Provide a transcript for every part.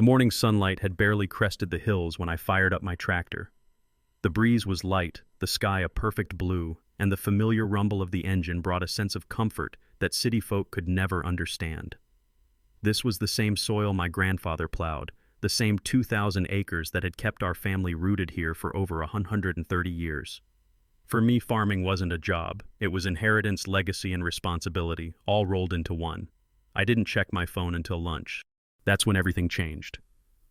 The morning sunlight had barely crested the hills when I fired up my tractor. The breeze was light, the sky a perfect blue, and the familiar rumble of the engine brought a sense of comfort that city folk could never understand. This was the same soil my grandfather plowed, the same 2,000 acres that had kept our family rooted here for over 130 years. For me, farming wasn't a job. It was inheritance, legacy, and responsibility, all rolled into one. I didn't check my phone until lunch. That's when everything changed.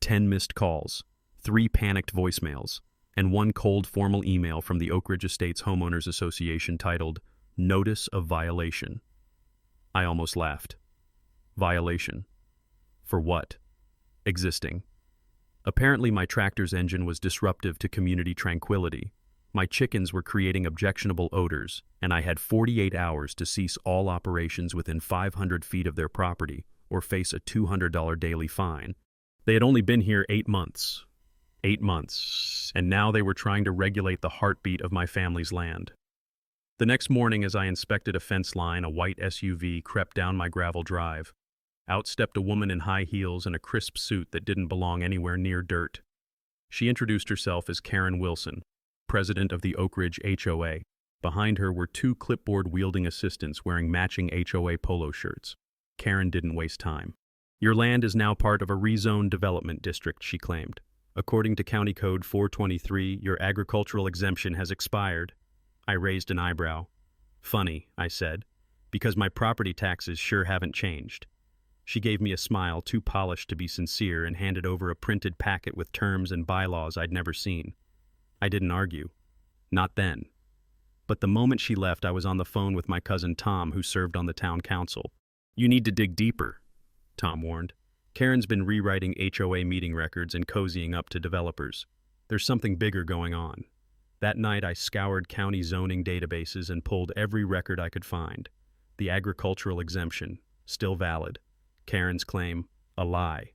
10 missed calls, 3 panicked voicemails, and 1 cold formal email from the Oak Ridge Estates Homeowners Association titled, Notice of Violation. I almost laughed. Violation. For what? Existing. Apparently my tractor's engine was disruptive to community tranquility. My chickens were creating objectionable odors, and I had 48 hours to cease all operations within 500 feet of their property or face a $200 daily fine. They had only been here 8 months. 8 months, and now they were trying to regulate the heartbeat of my family's land. The next morning, as I inspected a fence line, a white SUV crept down my gravel drive. Out stepped a woman in high heels and a crisp suit that didn't belong anywhere near dirt. She introduced herself as Karen Wilson, president of the Oak Ridge HOA. Behind her were 2 clipboard-wielding assistants wearing matching HOA polo shirts. Karen didn't waste time. Your land is now part of a rezoned development district, she claimed. According to County Code 423, your agricultural exemption has expired. I raised an eyebrow. Funny, I said, because my property taxes sure haven't changed. She gave me a smile too polished to be sincere and handed over a printed packet with terms and bylaws I'd never seen. I didn't argue. Not then. But the moment she left, I was on the phone with my cousin Tom, who served on the town council. You need to dig deeper, Tom warned. Karen's been rewriting HOA meeting records and cozying up to developers. There's something bigger going on. That night I scoured county zoning databases and pulled every record I could find. The agricultural exemption, still valid. Karen's claim, a lie.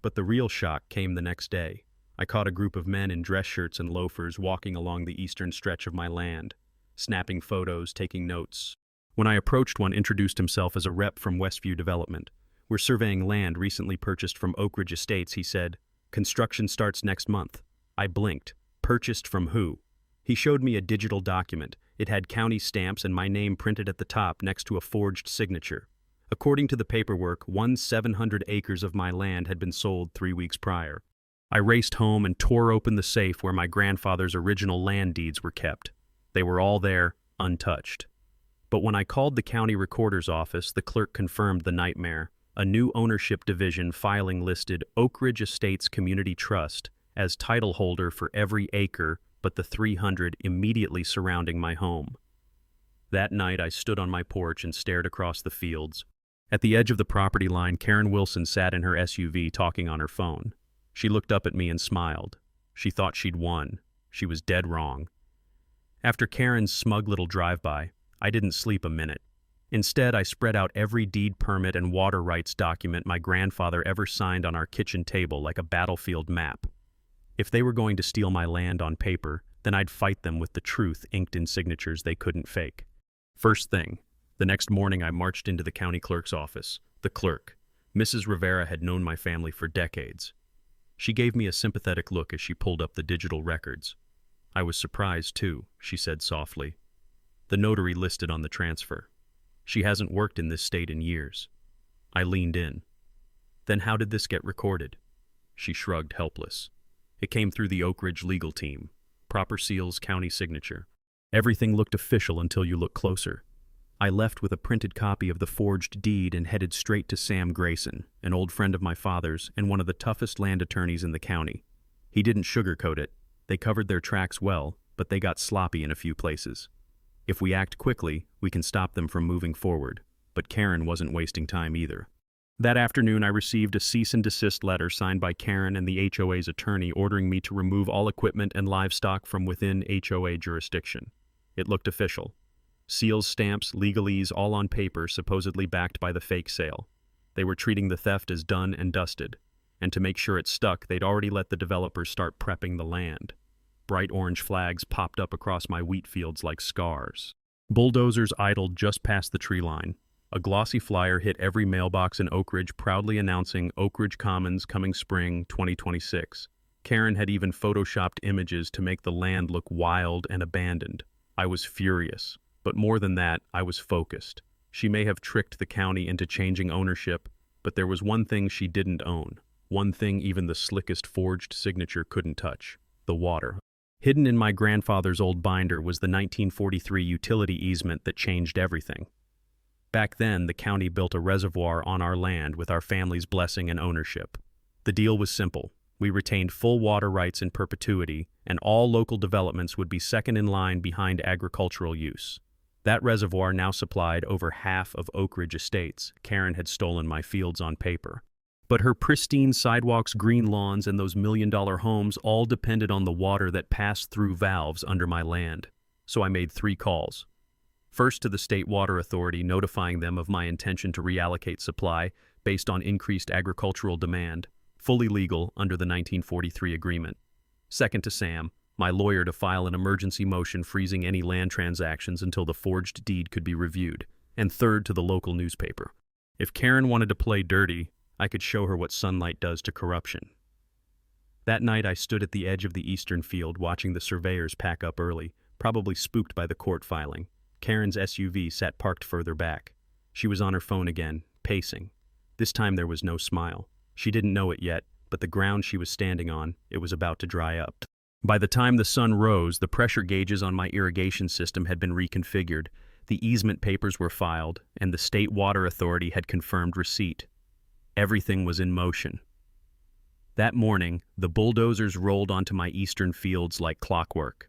But the real shock came the next day. I caught a group of men in dress shirts and loafers walking along the eastern stretch of my land, snapping photos, taking notes. When I approached, one introduced himself as a rep from Westview Development. We're surveying land recently purchased from Oak Ridge Estates, he said. Construction starts next month. I blinked. Purchased from who? He showed me a digital document. It had county stamps and my name printed at the top next to a forged signature. According to the paperwork, 700 acres of my land had been sold 3 weeks prior. I raced home and tore open the safe where my grandfather's original land deeds were kept. They were all there, untouched. But when I called the county recorder's office, the clerk confirmed the nightmare. A new ownership division filing listed Oak Ridge Estates Community Trust as title holder for every acre but the 300 immediately surrounding my home. That night I stood on my porch and stared across the fields. At the edge of the property line, Karen Wilson sat in her SUV talking on her phone. She looked up at me and smiled. She thought she'd won. She was dead wrong. After Karen's smug little drive-by, I didn't sleep a minute. Instead, I spread out every deed permit and water rights document my grandfather ever signed on our kitchen table like a battlefield map. If they were going to steal my land on paper, then I'd fight them with the truth inked in signatures they couldn't fake. First thing, the next morning I marched into the county clerk's office. The clerk, Mrs. Rivera, had known my family for decades. She gave me a sympathetic look as she pulled up the digital records. I was surprised, too, she said softly. The notary listed on the transfer. She hasn't worked in this state in years. I leaned in. Then how did this get recorded? She shrugged, helpless. It came through the Oak Ridge legal team. Proper seals, county signature. Everything looked official until you looked closer. I left with a printed copy of the forged deed and headed straight to Sam Grayson, an old friend of my father's and one of the toughest land attorneys in the county. He didn't sugarcoat it. They covered their tracks well, but they got sloppy in a few places. If we act quickly, we can stop them from moving forward. But Karen wasn't wasting time either. That afternoon, I received a cease and desist letter signed by Karen and the HOA's attorney ordering me to remove all equipment and livestock from within HOA jurisdiction. It looked official. Seals, stamps, legalese, all on paper, supposedly backed by the fake sale. They were treating the theft as done and dusted. And to make sure it stuck, they'd already let the developers start prepping the land. Bright orange flags popped up across my wheat fields like scars. Bulldozers idled just past the tree line. A glossy flyer hit every mailbox in Oak Ridge, proudly announcing Oak Ridge Commons coming spring 2026. Karen had even photoshopped images to make the land look wild and abandoned. I was furious, but more than that, I was focused. She may have tricked the county into changing ownership, but there was one thing she didn't own. One thing even the slickest forged signature couldn't touch: the water. Hidden in my grandfather's old binder was the 1943 utility easement that changed everything. Back then, the county built a reservoir on our land with our family's blessing and ownership. The deal was simple. We retained full water rights in perpetuity, and all local developments would be second in line behind agricultural use. That reservoir now supplied over half of Oak Ridge estates. Karen had stolen my fields on paper. But her pristine sidewalks, green lawns, and those million-dollar homes all depended on the water that passed through valves under my land. So I made 3 calls. First to the State Water Authority, notifying them of my intention to reallocate supply based on increased agricultural demand, fully legal under the 1943 agreement. Second to Sam, my lawyer, to file an emergency motion freezing any land transactions until the forged deed could be reviewed. And third to the local newspaper. If Karen wanted to play dirty, I could show her what sunlight does to corruption. That night I stood at the edge of the eastern field watching the surveyors pack up early, probably spooked by the court filing. Karen's SUV sat parked further back. She was on her phone again, pacing. This time there was no smile. She didn't know it yet, but the ground she was standing on, it was about to dry up. By the time the sun rose, the pressure gauges on my irrigation system had been reconfigured, the easement papers were filed, and the State Water Authority had confirmed receipt. Everything was in motion. That morning, the bulldozers rolled onto my eastern fields like clockwork.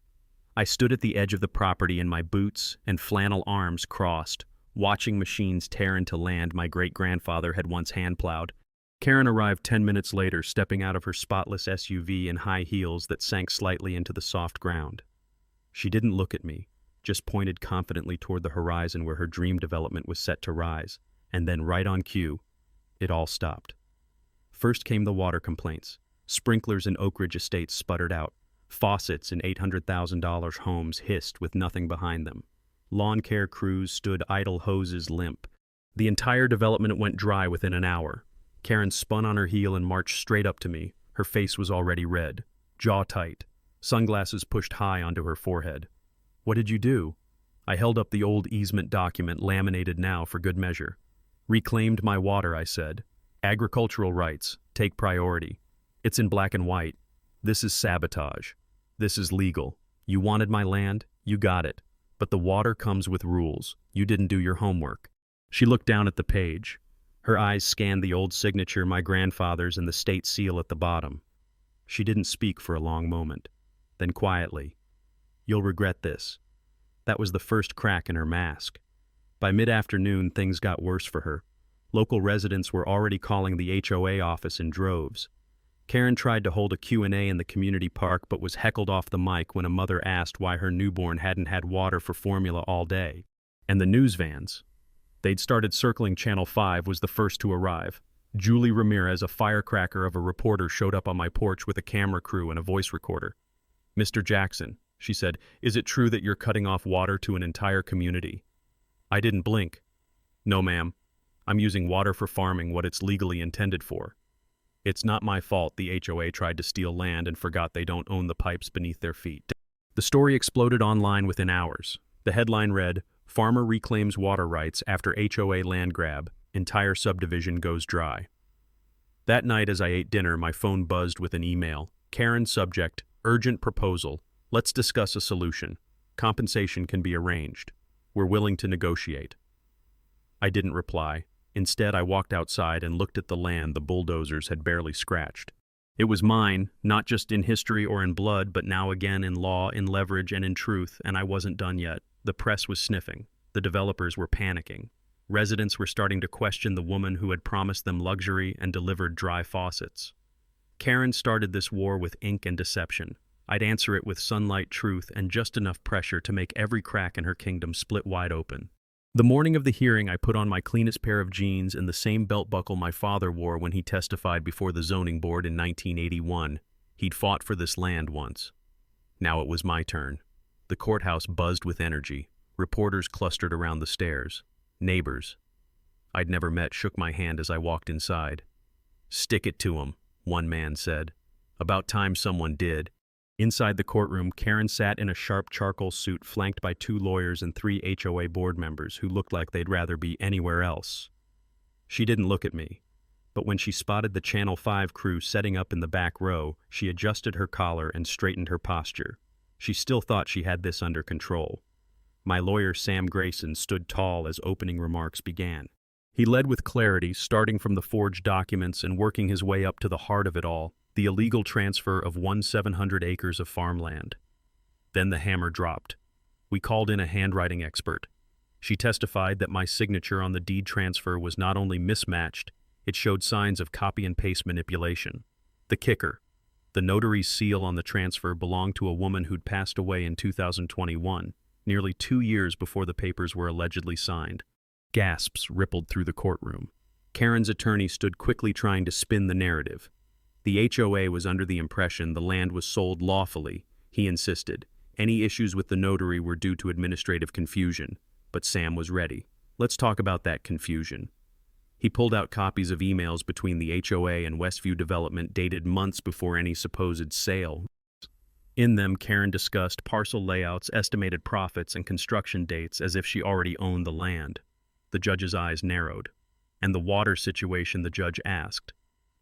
I stood at the edge of the property in my boots and flannel arms crossed, watching machines tear into land my great-grandfather had once hand-plowed. Karen arrived 10 minutes later, stepping out of her spotless SUV in high heels that sank slightly into the soft ground. She didn't look at me, just pointed confidently toward the horizon where her dream development was set to rise, and then right on cue, it all stopped. First came the water complaints. Sprinklers in Oak Ridge estates sputtered out. Faucets in $800,000 homes hissed with nothing behind them. Lawn care crews stood idle, hoses limp. The entire development went dry within an hour. Karen spun on her heel and marched straight up to me. Her face was already red, jaw tight, sunglasses pushed high onto her forehead. "What did you do?" I held up the old easement document, laminated now for good measure. "Reclaimed my water," I said. "Agricultural rights, take priority. It's in black and white. This is sabotage. This is legal. You wanted my land, you got it. But the water comes with rules. You didn't do your homework." She looked down at the page. Her eyes scanned the old signature, my grandfather's, and the state seal at the bottom. She didn't speak for a long moment. Then quietly, "You'll regret this." That was the first crack in her mask. By mid-afternoon, things got worse for her. Local residents were already calling the HOA office in droves. Karen tried to hold a Q&A in the community park but was heckled off the mic when a mother asked why her newborn hadn't had water for formula all day. And the news vans. They'd started circling Channel 5 was the first to arrive. Julie Ramirez, a firecracker of a reporter, showed up on my porch with a camera crew and a voice recorder. "Mr. Jackson," she said, "is it true that you're cutting off water to an entire community?" I didn't blink. "No, ma'am. I'm using water for farming, what it's legally intended for. It's not my fault the HOA tried to steal land and forgot they don't own the pipes beneath their feet." The story exploded online within hours. The headline read, "Farmer reclaims water rights after HOA land grab. Entire subdivision goes dry." That night as I ate dinner, my phone buzzed with an email. Karen, subject, "Urgent proposal. Let's discuss a solution. Compensation can be arranged. We're willing to negotiate." I didn't reply. Instead, I walked outside and looked at the land the bulldozers had barely scratched. It was mine, not just in history or in blood, but now again in law, in leverage, and in truth, and I wasn't done yet. The press was sniffing. The developers were panicking. Residents were starting to question the woman who had promised them luxury and delivered dry faucets. Karen started this war with ink and deception. I'd answer it with sunlight, truth, and just enough pressure to make every crack in her kingdom split wide open. The morning of the hearing, I put on my cleanest pair of jeans and the same belt buckle my father wore when he testified before the zoning board in 1981. He'd fought for this land once. Now it was my turn. The courthouse buzzed with energy. Reporters clustered around the stairs. Neighbors. I'd never met shook my hand as I walked inside. "Stick it to 'em," one man said. About time someone did. Inside the courtroom, Karen sat in a sharp charcoal suit flanked by 2 lawyers and 3 HOA board members who looked like they'd rather be anywhere else. She didn't look at me, but when she spotted the Channel 5 crew setting up in the back row, she adjusted her collar and straightened her posture. She still thought she had this under control. My lawyer, Sam Grayson, stood tall as opening remarks began. He led with clarity, starting from the forged documents and working his way up to the heart of it all, the illegal transfer of 1,700 acres of farmland. Then the hammer dropped. We called in a handwriting expert. She testified that my signature on the deed transfer was not only mismatched, it showed signs of copy and paste manipulation. The kicker: the notary's seal on the transfer belonged to a woman who'd passed away in 2021, nearly 2 years before the papers were allegedly signed. Gasps rippled through the courtroom. Karen's attorney stood quickly trying to spin the narrative. The HOA was under the impression the land was sold lawfully, he insisted. Any issues with the notary were due to administrative confusion. But Sam was ready. "Let's talk about that confusion." He pulled out copies of emails between the HOA and Westview Development dated months before any supposed sale. In them, Karen discussed parcel layouts, estimated profits, and construction dates as if she already owned the land. The judge's eyes narrowed. "And the water situation?" the judge asked.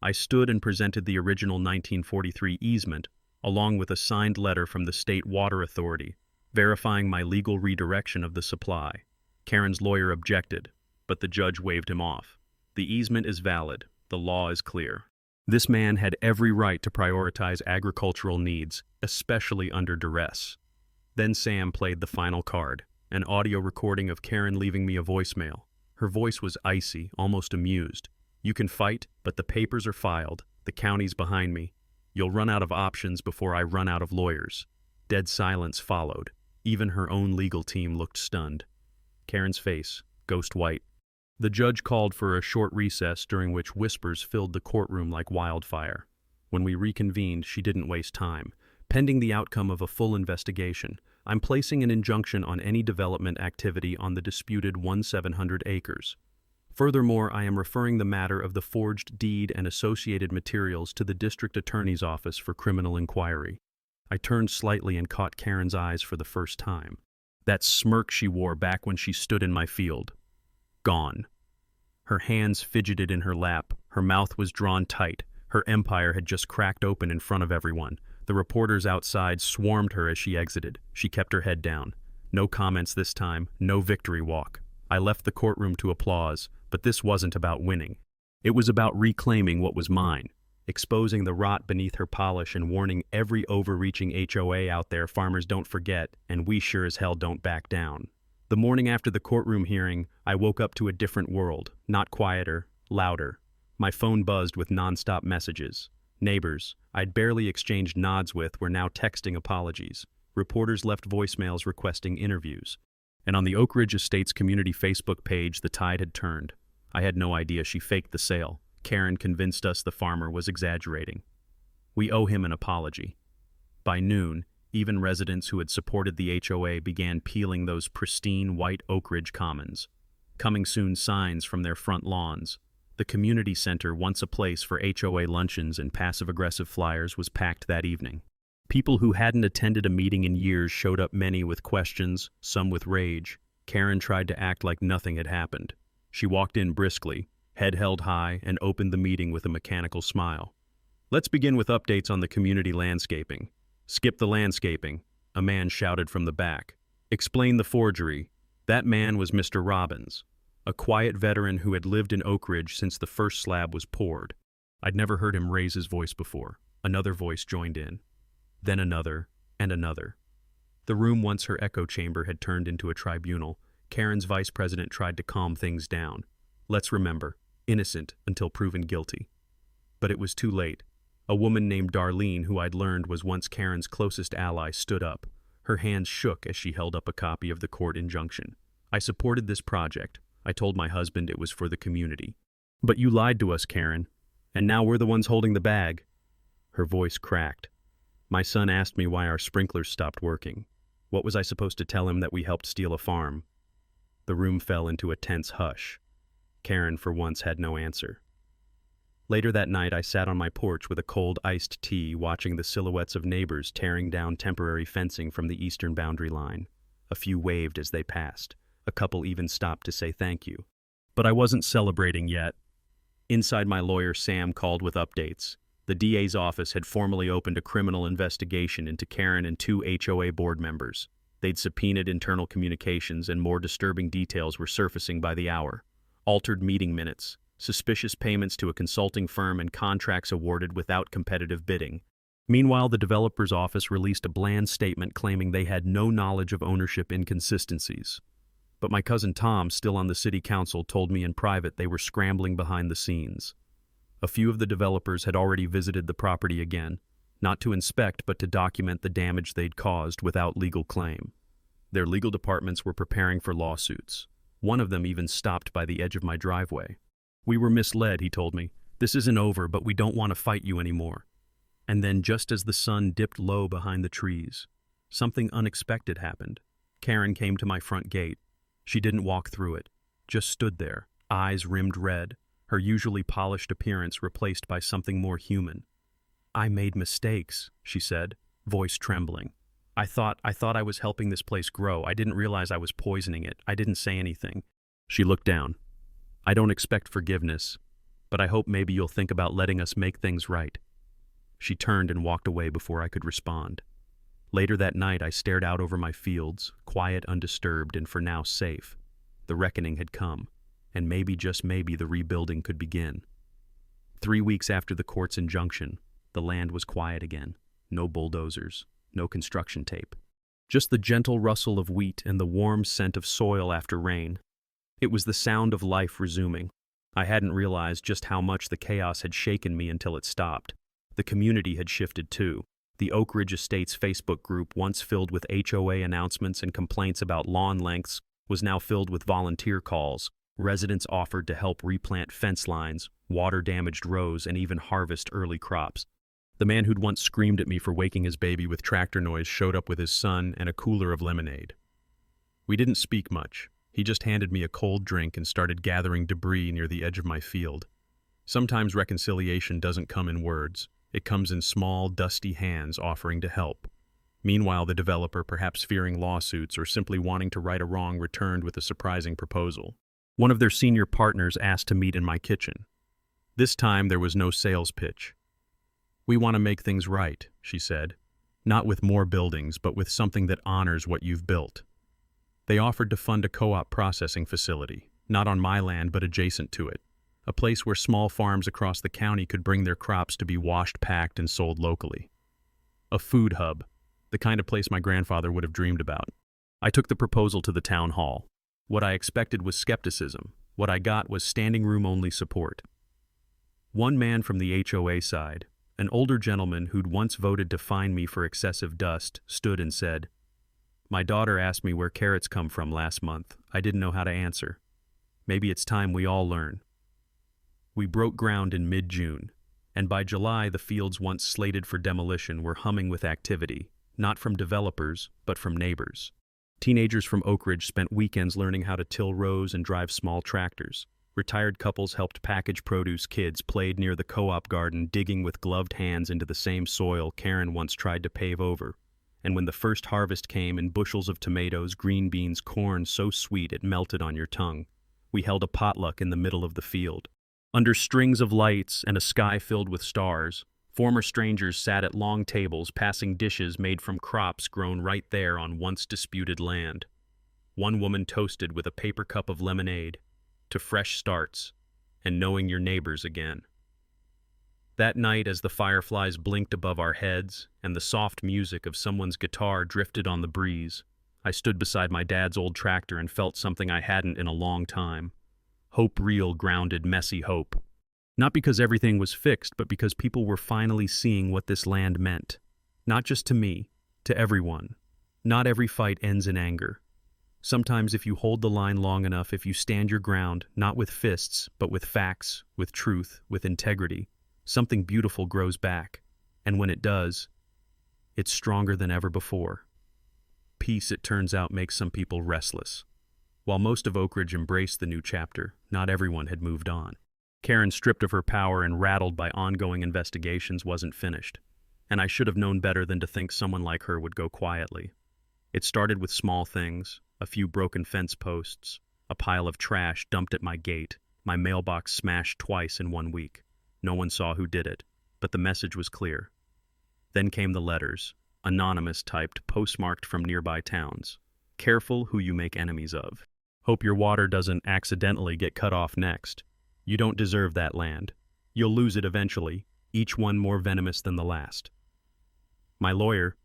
I stood and presented the original 1943 easement, along with a signed letter from the State Water Authority, verifying my legal redirection of the supply. Karen's lawyer objected, but the judge waved him off. "The easement is valid. The law is clear." This man had every right to prioritize agricultural needs, especially under duress. Then Sam played the final card, an audio recording of Karen leaving me a voicemail. Her voice was icy, almost amused. "You can fight, but the papers are filed. The county's behind me. You'll run out of options before I run out of lawyers." Dead silence followed. Even her own legal team looked stunned. Karen's face, ghost white. The judge called for a short recess during which whispers filled the courtroom like wildfire. When we reconvened, she didn't waste time. "Pending the outcome of a full investigation, I'm placing an injunction on any development activity on the disputed 1,700 acres. Furthermore, I am referring the matter of the forged deed and associated materials to the district attorney's office for criminal inquiry." I turned slightly and caught Karen's eyes for the first time. That smirk she wore back when she stood in my field. Gone. Her hands fidgeted in her lap, her mouth was drawn tight, her empire had just cracked open in front of everyone. The reporters outside swarmed her as she exited. She kept her head down. No comments this time, no victory walk. I left the courtroom to applause, but this wasn't about winning. It was about reclaiming what was mine, exposing the rot beneath her polish and warning every overreaching HOA out there farmers don't forget, and we sure as hell don't back down. The morning after the courtroom hearing, I woke up to a different world, not quieter, louder. My phone buzzed with nonstop messages. Neighbors I'd barely exchanged nods with were now texting apologies. Reporters left voicemails requesting interviews. And on the Oak Ridge Estates community Facebook page, the tide had turned. I had no idea she faked the sale. Karen convinced us the farmer was exaggerating. We owe him an apology. By noon, even residents who had supported the HOA began peeling those pristine white Oak Ridge commons. Coming soon signs from their front lawns. The community center, once a place for HOA luncheons and passive-aggressive flyers, was packed that evening. People who hadn't attended a meeting in years showed up, many with questions, some with rage. Karen tried to act like nothing had happened. She walked in briskly, head held high, and opened the meeting with a mechanical smile. "Let's begin with updates on the community landscaping." "Skip the landscaping," a man shouted from the back. "Explain the forgery." That man was Mr. Robbins, a quiet veteran who had lived in Oak Ridge since the first slab was poured. I'd never heard him raise his voice before. Another voice joined in. Then another, and another. The room, once her echo chamber, had turned into a tribunal. Karen's vice president tried to calm things down. "Let's remember, innocent until proven guilty." But it was too late. A woman named Darlene, who I'd learned was once Karen's closest ally, stood up. Her hands shook as she held up a copy of the court injunction. "I supported this project. I told my husband it was for the community." "But you lied to us, Karen. And now we're the ones holding the bag." Her voice cracked. "My son asked me why our sprinklers stopped working. What was I supposed to tell him, that we helped steal a farm?" The room fell into a tense hush. Karen, for once, had no answer. Later that night, I sat on my porch with a cold iced tea, watching the silhouettes of neighbors tearing down temporary fencing from the eastern boundary line. A few waved as they passed. A couple even stopped to say thank you. But I wasn't celebrating yet. Inside, my lawyer Sam called with updates. The DA's office had formally opened a criminal investigation into Karen and 2 HOA board members. They'd subpoenaed internal communications, and more disturbing details were surfacing by the hour. Altered meeting minutes, suspicious payments to a consulting firm, and contracts awarded without competitive bidding. Meanwhile, the developer's office released a bland statement claiming they had no knowledge of ownership inconsistencies. But my cousin Tom, still on the city council, told me in private they were scrambling behind the scenes. A few of the developers had already visited the property again, not to inspect but to document the damage they'd caused without legal claim. Their legal departments were preparing for lawsuits. One of them even stopped by the edge of my driveway. "We were misled," he told me. "This isn't over, but we don't want to fight you anymore." And then, just as the sun dipped low behind the trees, something unexpected happened. Karen came to my front gate. She didn't walk through it, just stood there, eyes rimmed red, her usually polished appearance replaced by something more human. "I made mistakes," she said, voice trembling. I thought I was helping this place grow. I didn't realize I was poisoning it. I didn't say anything." She looked down. "I don't expect forgiveness, but I hope maybe you'll think about letting us make things right." She turned and walked away before I could respond. Later that night, I stared out over my fields, quiet, undisturbed, and for now safe. The reckoning had come, and maybe, just maybe, the rebuilding could begin. 3 weeks after the court's injunction, the land was quiet again. No bulldozers, no construction tape. Just the gentle rustle of wheat and the warm scent of soil after rain. It was the sound of life resuming. I hadn't realized just how much the chaos had shaken me until it stopped. The community had shifted too. The Oak Ridge Estates Facebook group, once filled with HOA announcements and complaints about lawn lengths, was now filled with volunteer calls. Residents offered to help replant fence lines, water damaged rows, and even harvest early crops. The man who'd once screamed at me for waking his baby with tractor noise showed up with his son and a cooler of lemonade. We didn't speak much. He just handed me a cold drink and started gathering debris near the edge of my field. Sometimes reconciliation doesn't come in words. It comes in small, dusty hands offering to help. Meanwhile, the developer, perhaps fearing lawsuits or simply wanting to right a wrong, returned with a surprising proposal. One of their senior partners asked to meet in my kitchen. This time, there was no sales pitch. "We want to make things right," she said. "Not with more buildings, but with something that honors what you've built." They offered to fund a co-op processing facility, not on my land but adjacent to it. A place where small farms across the county could bring their crops to be washed, packed, and sold locally. A food hub, the kind of place my grandfather would have dreamed about. I took the proposal to the town hall. What I expected was skepticism. What I got was standing room only support. One man from the HOA side, an older gentleman who'd once voted to fine me for excessive dust, stood and said, "My daughter asked me where carrots come from last month. I didn't know how to answer. Maybe it's time we all learn." We broke ground in mid-June, and by July the fields once slated for demolition were humming with activity, not from developers, but from neighbors. Teenagers from Oak Ridge spent weekends learning how to till rows and drive small tractors. Retired couples helped package produce. Kids played near the co-op garden, digging with gloved hands into the same soil Karen once tried to pave over. And when the first harvest came in bushels of tomatoes, green beans, corn so sweet it melted on your tongue, we held a potluck in the middle of the field. Under strings of lights and a sky filled with stars, former strangers sat at long tables passing dishes made from crops grown right there on once disputed land. One woman toasted with a paper cup of lemonade to fresh starts and knowing your neighbors again. That night, as the fireflies blinked above our heads and the soft music of someone's guitar drifted on the breeze, I stood beside my dad's old tractor and felt something I hadn't in a long time. Hope, real, grounded, messy hope. Not because everything was fixed, but because people were finally seeing what this land meant. Not just to me, to everyone. Not every fight ends in anger. Sometimes if you hold the line long enough, if you stand your ground, not with fists, but with facts, with truth, with integrity, something beautiful grows back. And when it does, it's stronger than ever before. Peace, it turns out, makes some people restless. While most of Oak Ridge embraced the new chapter, not everyone had moved on. Karen, stripped of her power and rattled by ongoing investigations, wasn't finished. And I should have known better than to think someone like her would go quietly. It started with small things, a few broken fence posts, a pile of trash dumped at my gate, my mailbox smashed twice in 1 week. No one saw who did it, but the message was clear. Then came the letters, anonymous typed, postmarked from nearby towns. Careful who you make enemies of. Hope your water doesn't accidentally get cut off next. You don't deserve that land. You'll lose it eventually, each one more venomous than the last. My lawyer,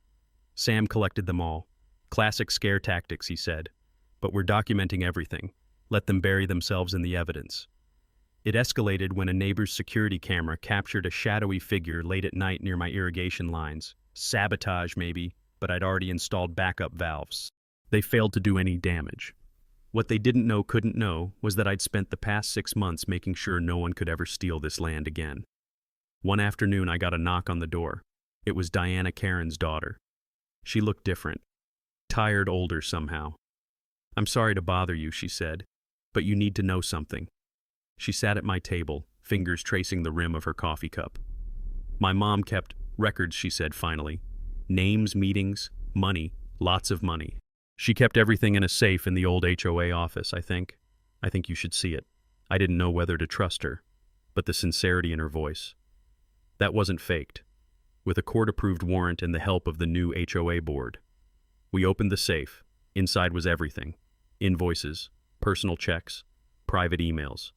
Sam, collected them all. Classic scare tactics, he said. But we're documenting everything. Let them bury themselves in the evidence. It escalated when a neighbor's security camera captured a shadowy figure late at night near my irrigation lines. Sabotage, maybe, but I'd already installed backup valves. They failed to do any damage. What they didn't know couldn't know was that I'd spent the past 6 months making sure no one could ever steal this land again. One afternoon I got a knock on the door. It was Diana, Karen's daughter. She looked different. Tired, older somehow. "I'm sorry to bother you," she said, "but you need to know something." She sat at my table, fingers tracing the rim of her coffee cup. "My mom kept records," she said finally. "Names, meetings, money, lots of money. She kept everything in a safe in the old HOA office, I think. I think you should see it." I didn't know whether to trust her, but the sincerity in her voice. That wasn't faked. With a court-approved warrant and the help of the new HOA board. We opened the safe. Inside was everything. Invoices, personal checks, private emails.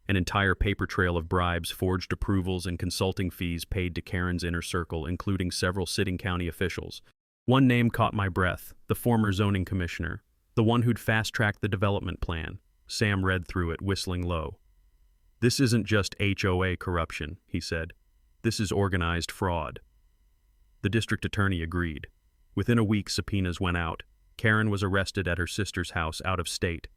An entire paper trail of bribes, forged approvals, and consulting fees paid to Karen's inner circle, including several sitting county officials. One name caught my breath, the former zoning commissioner, the one who'd fast-tracked the development plan. Sam read through it, whistling low. "This isn't just HOA corruption," he said. "This is organized fraud." The district attorney agreed. Within a week, subpoenas went out. Karen was arrested at her sister's house out of state.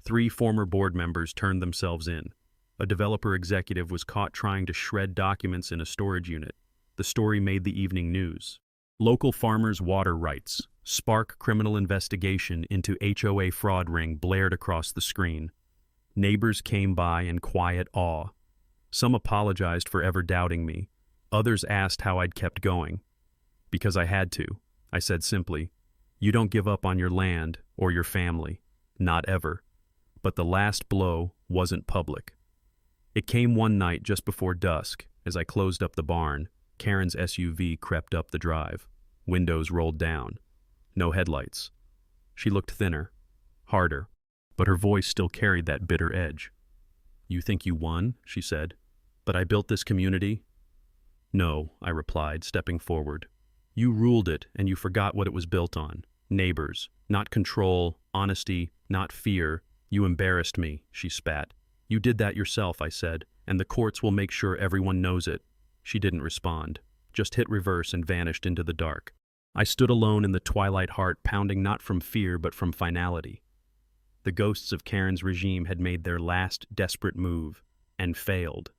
3 former board members turned themselves in. A developer executive was caught trying to shred documents in a storage unit. The story made the evening news. Local farmers' water rights, spark criminal investigation into HOA fraud ring blared across the screen. Neighbors came by in quiet awe. Some apologized for ever doubting me. Others asked how I'd kept going. "Because I had to," I said simply. "You don't give up on your land or your family. Not ever." But the last blow wasn't public. It came one night just before dusk. As I closed up the barn, Karen's SUV crept up the drive. Windows rolled down. No headlights. She looked thinner, harder, but her voice still carried that bitter edge. "You think you won?" she said. "But I built this community." "No," I replied, stepping forward. "You ruled it, and you forgot what it was built on. Neighbors, not control, honesty, not fear. You embarrassed me," she spat. "You did that yourself," I said, "and the courts will make sure everyone knows it." She didn't respond, just hit reverse and vanished into the dark. I stood alone in the twilight, heart pounding not from fear but from finality. The ghosts of Karen's regime had made their last desperate move, and failed.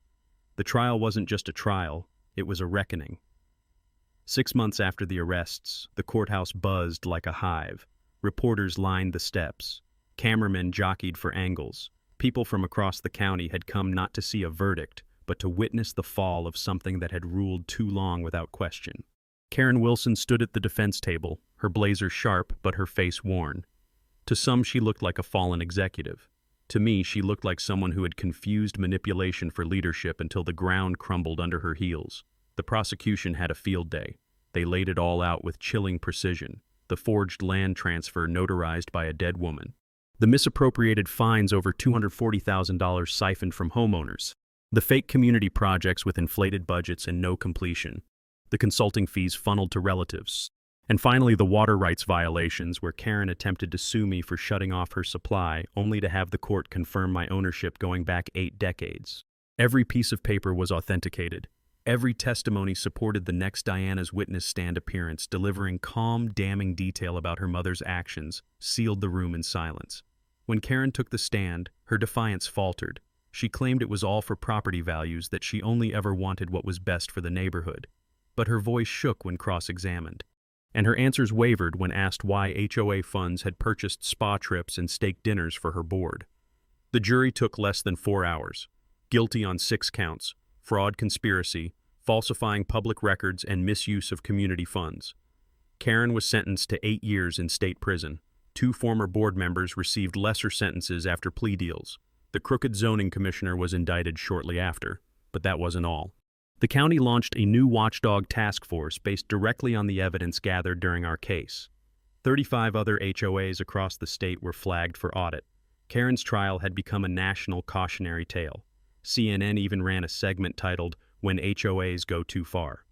The trial wasn't just a trial, it was a reckoning. 6 months after the arrests, the courthouse buzzed like a hive. Reporters lined the steps. Cameramen jockeyed for angles. People from across the county had come not to see a verdict, but to witness the fall of something that had ruled too long without question. Karen Wilson stood at the defense table, her blazer sharp but her face worn. To some she looked like a fallen executive. To me she looked like someone who had confused manipulation for leadership until the ground crumbled under her heels. The prosecution had a field day. They laid it all out with chilling precision. The forged land transfer notarized by a dead woman. The misappropriated fines over $240,000 siphoned from homeowners. The fake community projects with inflated budgets and no completion. The consulting fees funneled to relatives. And finally, the water rights violations where Karen attempted to sue me for shutting off her supply, only to have the court confirm my ownership going back 8 decades. Every piece of paper was authenticated. Every testimony supported the next Diana's witness stand appearance, delivering calm, damning detail about her mother's actions, sealed the room in silence. When Karen took the stand, her defiance faltered. She claimed it was all for property values, that she only ever wanted what was best for the neighborhood. But her voice shook when cross-examined. and her answers wavered when asked why HOA funds had purchased spa trips and steak dinners for her board. The jury took less than 4 hours. Guilty on 6 counts: fraud, conspiracy, falsifying public records, and misuse of community funds. Karen was sentenced to 8 years in state prison. 2 former board members received lesser sentences after plea deals. The crooked zoning commissioner was indicted shortly after, but that wasn't all. The county launched a new watchdog task force based directly on the evidence gathered during our case. 35 other HOAs across the state were flagged for audit. Karen's trial had become a national cautionary tale. CNN even ran a segment titled, "When HOAs Go Too Far."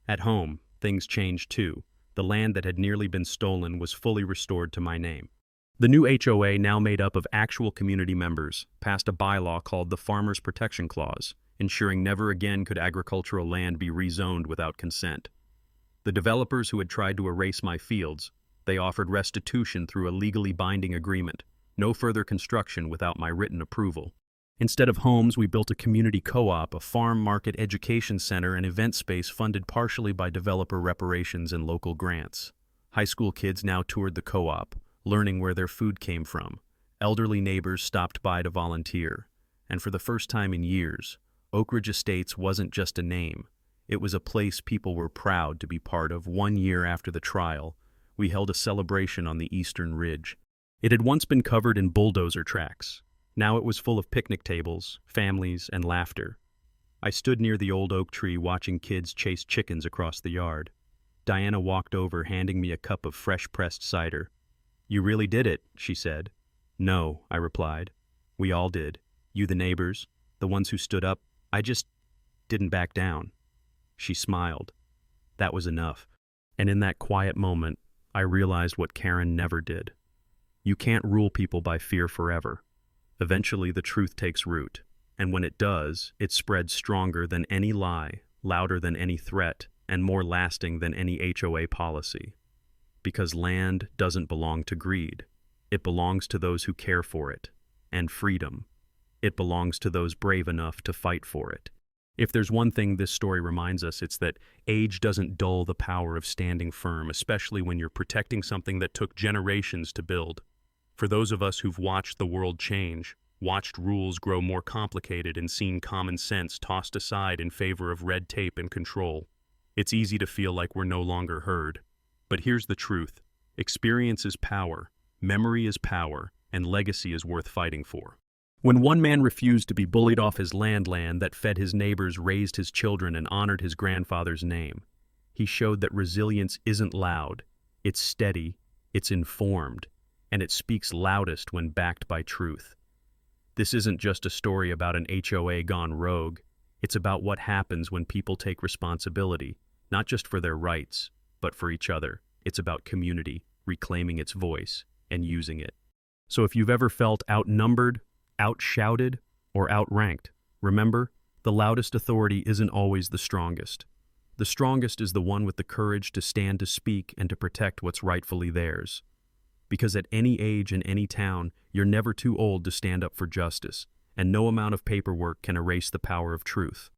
At home, things changed too. The land that had nearly been stolen was fully restored to my name. The new HOA, now made up of actual community members, passed a bylaw called the Farmers Protection Clause, ensuring never again could agricultural land be rezoned without consent. The developers who had tried to erase my fields, they offered restitution through a legally binding agreement, no further construction without my written approval. Instead of homes, we built a community co-op, a farm market education center, and event space funded partially by developer reparations and local grants. High school kids now toured the co-op, learning where their food came from. Elderly neighbors stopped by to volunteer. And for the first time in years, Oak Ridge Estates wasn't just a name. It was a place people were proud to be part of. 1 year after the trial, we held a celebration on the eastern ridge. It had once been covered in bulldozer tracks. Now it was full of picnic tables, families, and laughter. I stood near the old oak tree watching kids chase chickens across the yard. Diana walked over, handing me a cup of fresh-pressed cider. "You really did it," she said. "No," I replied. "We all did. You, the neighbors, the ones who stood up. I just didn't back down." She smiled. That was enough. And in that quiet moment, I realized what Karen never did. You can't rule people by fear forever. Eventually, the truth takes root. And when it does, it spreads stronger than any lie, louder than any threat, and more lasting than any HOA policy. Because land doesn't belong to greed. It belongs to those who care for it. And freedom. It belongs to those brave enough to fight for it. If there's one thing this story reminds us, it's that age doesn't dull the power of standing firm, especially when you're protecting something that took generations to build. For those of us who've watched the world change, watched rules grow more complicated, and seen common sense tossed aside in favor of red tape and control, it's easy to feel like we're no longer heard. But here's the truth. Experience is power, memory is power, and legacy is worth fighting for. When one man refused to be bullied off his land that fed his neighbors, raised his children, and honored his grandfather's name, he showed that resilience isn't loud, it's steady, it's informed, and it speaks loudest when backed by truth. This isn't just a story about an HOA gone rogue. It's about what happens when people take responsibility, not just for their rights, but for each other. It's about community, reclaiming its voice, and using it. So if you've ever felt outnumbered, outshouted, or outranked, remember, the loudest authority isn't always the strongest. The strongest is the one with the courage to stand to speak and to protect what's rightfully theirs. Because at any age in any town, you're never too old to stand up for justice, and no amount of paperwork can erase the power of truth.